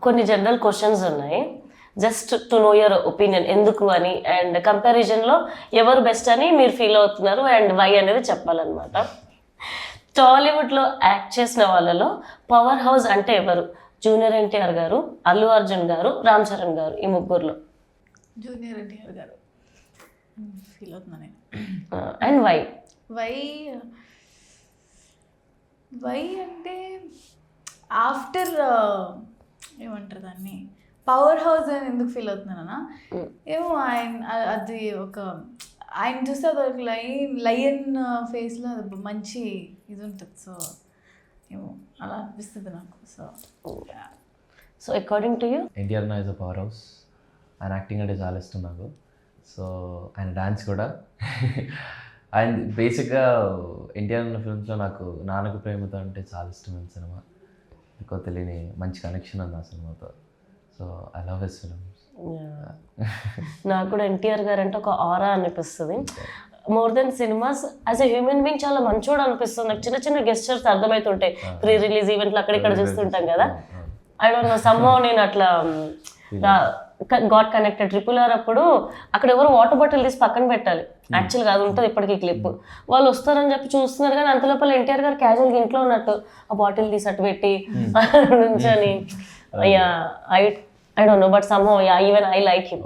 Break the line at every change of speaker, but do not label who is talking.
కొన్ని general questions ఉన్నాయి, just to know your opinion ఎందుకు అని, అండ్ కంపారిజన్లో ఎవరు బెస్ట్ అని మీరు ఫీల్ అవుతున్నారు అండ్ వై అనేది చెప్పాలన్నమాట. టాలీవుడ్లో యాక్ట్ చేసిన వాళ్ళలో పవర్ హౌస్ అంటే ఎవరు? జూనియర్ ఎన్టీఆర్ గారు, అల్లు అర్జున్ గారు, రామ్ చరణ్ గారు. ఈ ముగ్గురులో
జూనియర్ ఎన్టీఆర్ గారు ఫీల్ అవుతున్నా నేను.
And why?
వై అంటే ఆఫ్టర్ ఏమంటారు దాన్ని, పవర్ హౌస్ అని ఎందుకు ఫీల్ అవుతున్నానా ఏమో, అది ఆయన చూస్తే అదొక లయన్ ఫేస్లో మంచి ఇది ఉంటుంది. సో ఏమో అలా అనిపిస్తుంది నాకు.
So according to you?
NTR నా ఇస్ అ పవర్ హౌస్. ఆయన యాక్టింగ్ అంటే చాలా ఇష్టం నాకు. సో ఆయన డాన్స్ కూడా. అండ్ బేసిక్గా ఎన్టీఆర్ అన్న ఫిల్మ్స్లో నాకు నాన్నకు ప్రేమతో అంటే చాలా ఇష్టమైన సినిమా. ఎక్కువ తెలియని మంచి కనెక్షన్ ఉంది ఆ సినిమాతో. So I love his films.
నాకు కూడా ఎన్టీఆర్ గారు అంటే ఒక ఆరా అనిపిస్తుంది. More than cinemas, as a human being చాలా మంచోడు అనిపిస్తుంది నాకు. చిన్న చిన్న గెస్చర్స్ అర్థమవుతుంటాయి ప్రీ రిలీజ్ ఈవెంట్లు అక్కడిక్కడ చూస్తుంటాం కదా. ఐ డోంట్ నో, సమ్హౌ నేను అట్లా గాట్ కనెక్టెడ్. RRR అప్పుడు అక్కడ ఎవరు వాటర్ బాటిల్ తీసి పక్కన పెట్టాలి, యాక్చువల్గా అది ఉంటుంది ఇప్పటికీ క్లిప్. వాళ్ళు వస్తారని చెప్పి చూస్తున్నారు కానీ అంత లోపల ఎన్టీఆర్ గారు క్యాజువల్గా ఇంట్లో ఉన్నట్టు ఆ బాటిల్ తీసి అట్టు పెట్టి నుంచని. I don't know, but somehow even I like him.